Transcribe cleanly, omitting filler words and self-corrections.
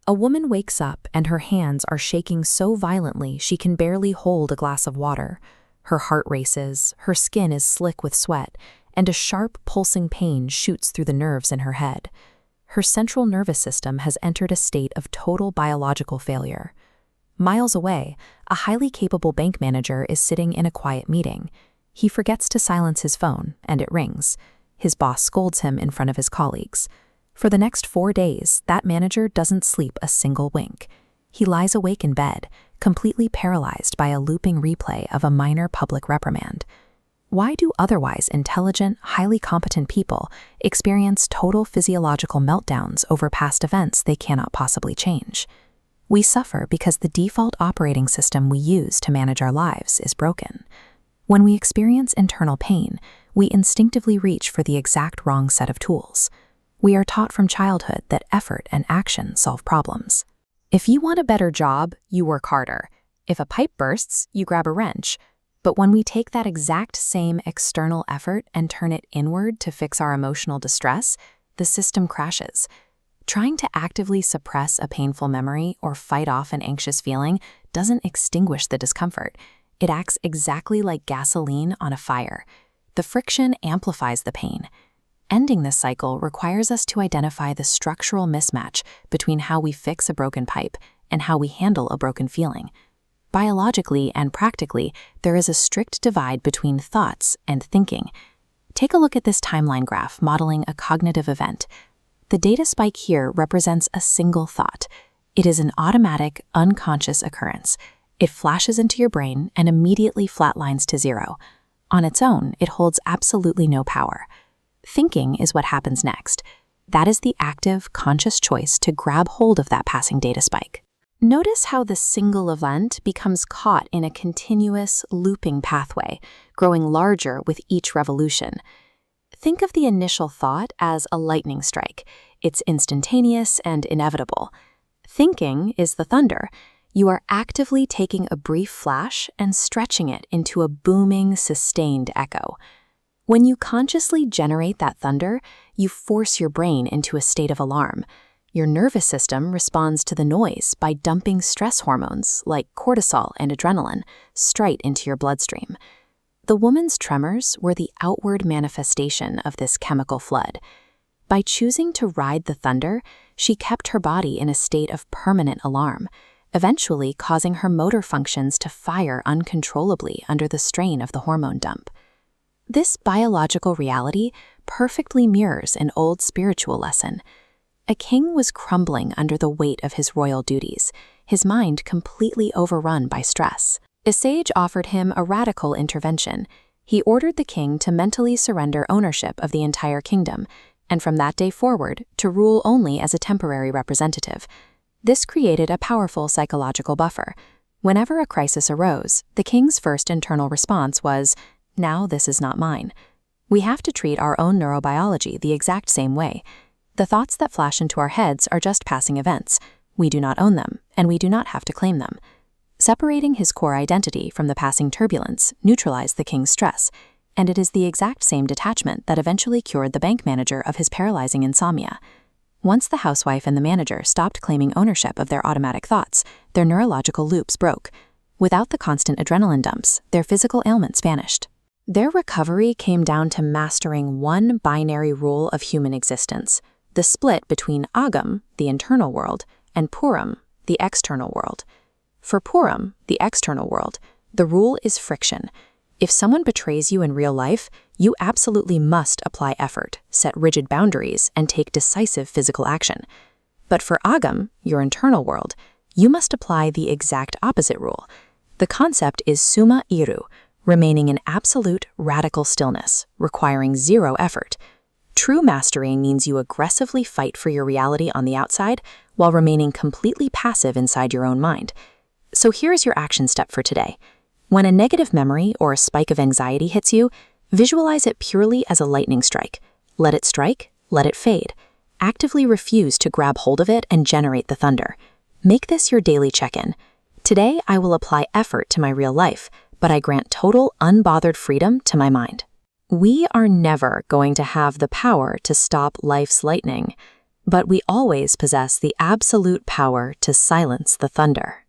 A woman wakes up and her hands are shaking so violently she can barely hold a glass of water. Her heart races, her skin is slick with sweat, and a sharp, pulsing pain shoots through the nerves in her head. Her central nervous system has entered a state of total biological failure. Miles away, a highly capable bank manager is sitting in a quiet meeting. He forgets to silence his phone, and it rings. His boss scolds him in front of his colleagues. For the next 4 days, that manager doesn't sleep a single wink. He lies awake in bed, completely paralyzed by a looping replay of a minor public reprimand. Why do otherwise intelligent, highly competent people experience total physiological meltdowns over past events they cannot possibly change? We suffer because the default operating system we use to manage our lives is broken. When we experience internal pain, we instinctively reach for the exact wrong set of tools. We are taught from childhood that effort and action solve problems. If you want a better job, you work harder. If a pipe bursts, you grab a wrench. But when we take that exact same external effort and turn it inward to fix our emotional distress, the system crashes. Trying to actively suppress a painful memory or fight off an anxious feeling doesn't extinguish the discomfort. It acts exactly like gasoline on a fire. The friction amplifies the pain. Ending this cycle requires us to identify the structural mismatch between how we fix a broken pipe and how we handle a broken feeling. Biologically and practically, there is a strict divide between thoughts and thinking. Take a look at this timeline graph modeling a cognitive event. The data spike here represents a single thought. It is an automatic, unconscious occurrence. It flashes into your brain and immediately flatlines to zero. On its own, it holds absolutely no power. Thinking is what happens next. That is the active, conscious choice to grab hold of that passing data spike. Notice how the single event becomes caught in a continuous, looping pathway, growing larger with each revolution. Think of the initial thought as a lightning strike. It's instantaneous and inevitable. Thinking is the thunder. You are actively taking a brief flash and stretching it into a booming, sustained echo. When you consciously generate that thunder, you force your brain into a state of alarm. Your nervous system responds to the noise by dumping stress hormones like cortisol and adrenaline straight into your bloodstream. The woman's tremors were the outward manifestation of this chemical flood. By choosing to ride the thunder, she kept her body in a state of permanent alarm, eventually causing her motor functions to fire uncontrollably under the strain of the hormone dump. This biological reality perfectly mirrors an old spiritual lesson. A king was crumbling under the weight of his royal duties, his mind completely overrun by stress. A sage offered him a radical intervention. He ordered the king to mentally surrender ownership of the entire kingdom, and from that day forward, to rule only as a temporary representative. This created a powerful psychological buffer. Whenever a crisis arose, the king's first internal response was, "Now this is not mine." We have to treat our own neurobiology the exact same way. The thoughts that flash into our heads are just passing events. We do not own them, and we do not have to claim them. Separating his core identity from the passing turbulence neutralized the king's stress, and it is the exact same detachment that eventually cured the bank manager of his paralyzing insomnia. Once the housewife and the manager stopped claiming ownership of their automatic thoughts, their neurological loops broke. Without the constant adrenaline dumps, their physical ailments vanished. Their recovery came down to mastering one binary rule of human existence, the split between Agam, the internal world, and Puram, the external world. For Puram, the external world, the rule is friction. If someone betrays you in real life, you absolutely must apply effort, set rigid boundaries, and take decisive physical action. But for Agam, your internal world, you must apply the exact opposite rule. The concept is summa iru, remaining in absolute radical stillness, requiring zero effort. True mastery means you aggressively fight for your reality on the outside while remaining completely passive inside your own mind. So here's your action step for today. When a negative memory or a spike of anxiety hits you, visualize it purely as a lightning strike. Let it strike, let it fade. Actively refuse to grab hold of it and generate the thunder. Make this your daily check-in. Today, I will apply effort to my real life, but I grant total, unbothered freedom to my mind. We are never going to have the power to stop life's lightning, but we always possess the absolute power to silence the thunder.